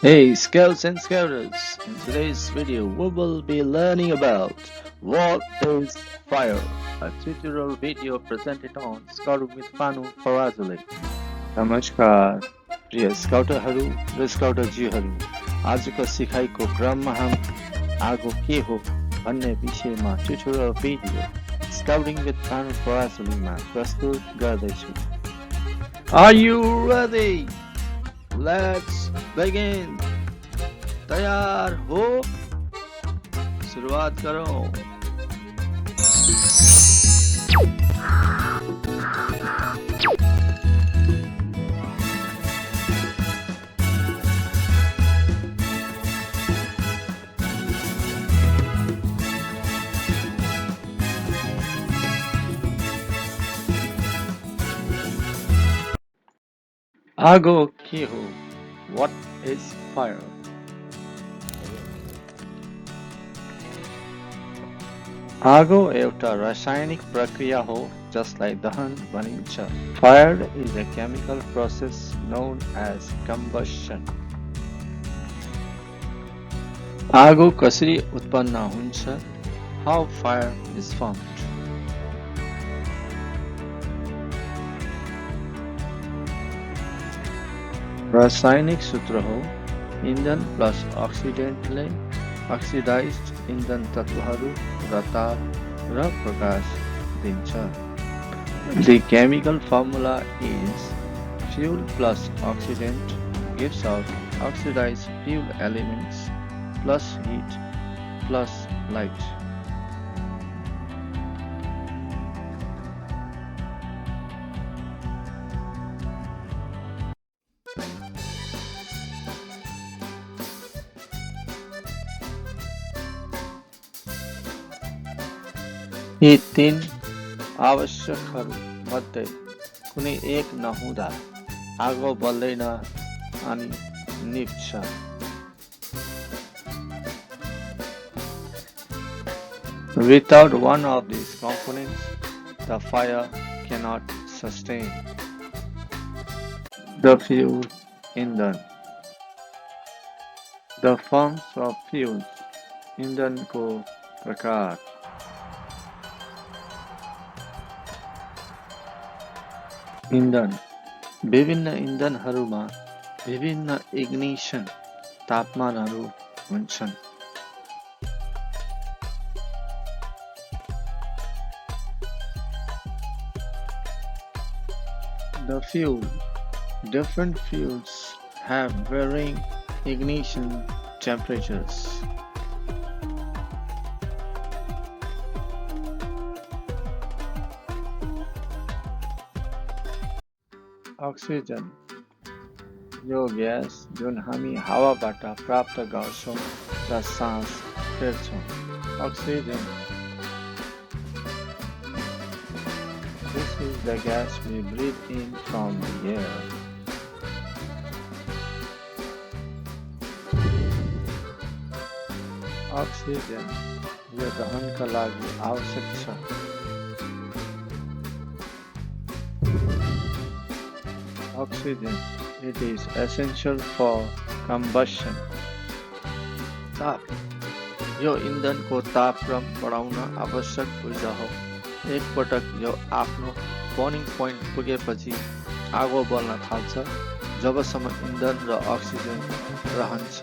Hey scouts and scouters, in today's video we will be learning about what is fire, a tutorial video presented on Scouting with Bhanu Parajuli. नमस्कार प्रिय स्काउटरहरू र स्काउटरजीहरू, आजको सिकाइको क्रममा हम आगो के हो भन्ने विषयमा tutorial video scouting with Bhanu पराजुलीमा प्रस्तुत गर्दैछु। Are you ready? Let's begin. तैयार हो? शुरुआत करो। आगो के हो? What is fire? आगो एउटा रासायनिक प्रक्रिया हो जसलाई दहन भनिन्छ। Fire is a chemical process known as combustion. आगो कसरी उत्पन्न हुन्छ? How fire is formed. रासायनिक सूत्र हो इन्धन प्लस अक्सिडेन्टले oxidized इन्धन तत्वहरू र ताप र प्रकाश दिन्छ। The chemical formula is fuel plus oxidant gives out oxidized fuel elements plus heat plus light. यी तीन आवश्यकहरू मध्ये कुनै एक नहुँदा आगो बल्दैन अनि निप्छ। Without one of these components, the fire cannot sustain. The fuel इन्धन. The forms of fuels इन्धनको प्रकार. इन्धन विभिन्न इन्धनहरूमा विभिन्न इग्निसन तापमानहरू हुन्छन्। The fuel. Different fuels have varying ignition temperatures. Oxygen यो ग्यास जुन हामी हावाबाट प्राप्त गर्छौं र सास फेर्छौं। Oxygen. This is the gas we breathe in from the air. Oxygen यो दहनका लागि आवश्यक छ। Oxygen, it is essential for combustion. ताप यो इन्धनको तापक्रम बढाउन आवश्यक ऊर्जा हो। एक पटक यो आफ्नो बर्निङ पोइन्ट पुगेपछि आगो बल्न थाल्छ जबसम्म इन्धन र अक्सिजन रहन्छ।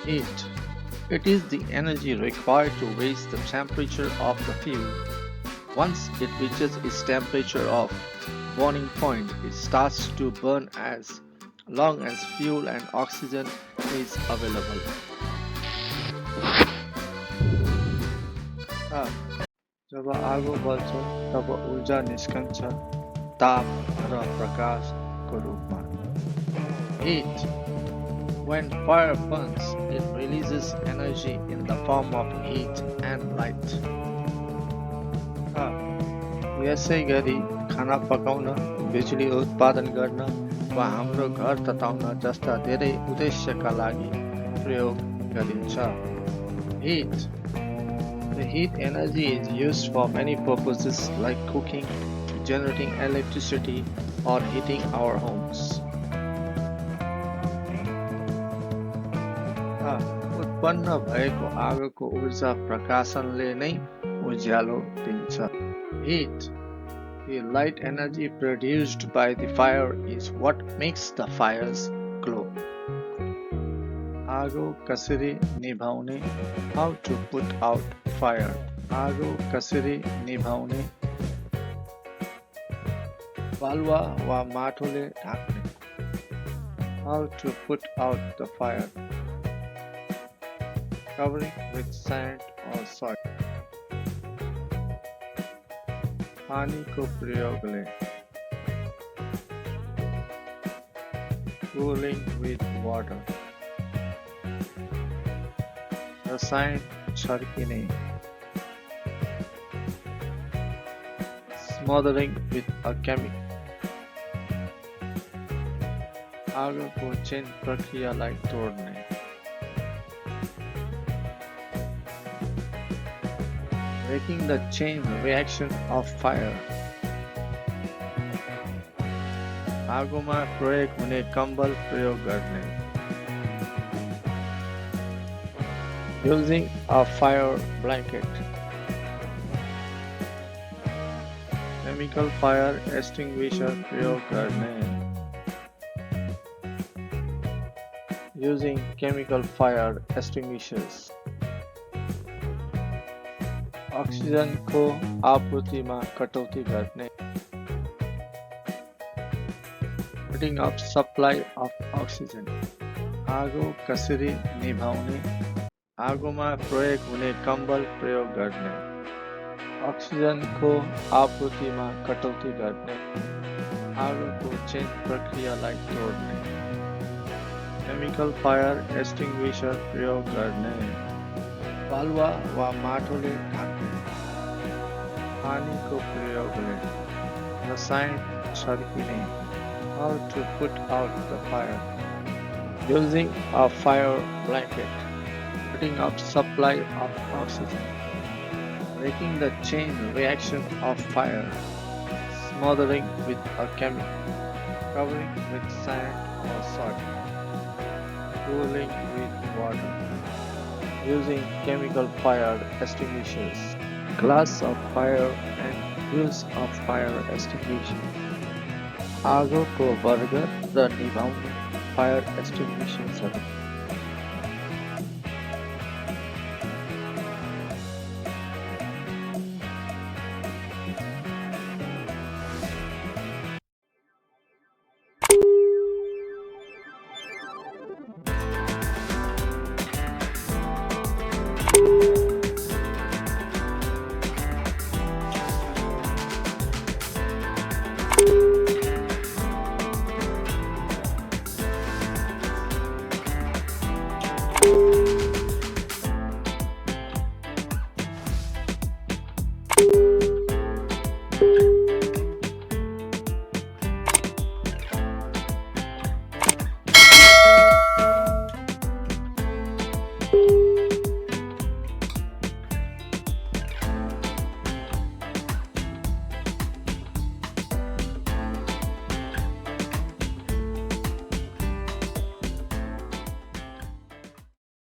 Heat. It is the energy required to raise the temperature of the fuel. Once it reaches its temperature of burning point, it starts to burn as long as fuel and oxygen is available. जब आगो बल्छ तब ऊर्जा निस्कन्छ ताप र प्रकाशको रूपमा। Heat. When fire burns, it releases energy in the form of heat and light. यसै गरी खाना पकाउन, बिजुली उत्पादन गर्न वा हाम्रो घर तताउन जस्ता धेरै उद्देश्यका लागि प्रयोग गरिन्छ। Heat. The heat energy is used for many purposes like cooking, generating electricity or heating our homes. उत्पन्न भएको आगोको ऊर्जा प्रकाशनले नै उज्यालो दिन्छ. Heat. The light energy produced by the fire is what makes the fires glow. आगो कसरी निभाउने? How to put out fire. आगो कसरी निभाउने? बालुवा वा माटोले ढाक्ने. How to put out the fire. Covering with sand or soil. पानीको प्रयोगले. Cooling with water. रसायन छर्किने. Smothering with a chemical. आगोको चेन प्रक्रियालाई तोड्ने. Breaking the chain reaction of fire. आगोमा प्रयोग हुने कम्बल प्रयोग गर्ने. Using a fire blanket. Chemical fire extinguisher प्रयोग गर्ने. Using chemical fire extinguishers. Oxygen को आपूर्तिमा कटौती गर्ने. Putting up supply of oxygen. आगो कसरी निभाउने? आगोमा प्रयोग हुने कम्बल प्रयोग गर्ने. ऑक्सिजन को आपूर्तिमा कटौती गर्ने. आगोको चेन प्रक्रियालाई तोड्ने. Chemical fire extinguisher प्रयोग गर्ने. बालुवा वा माटोले ढाक्ने. पानीको प्रयोगले. रसायन छर्किने. How to put out the fire. Using a fire blanket. Putting up supply of oxygen. Breaking the chain reaction of fire. Smothering with a chemical. Covering with sand or soil. Cooling with water. Using chemical fire extinguishers. Class of fire and use of fire extinguisher. आगोको वर्ग र निभाउने fire एक्सटिंग्विशर्सहरू.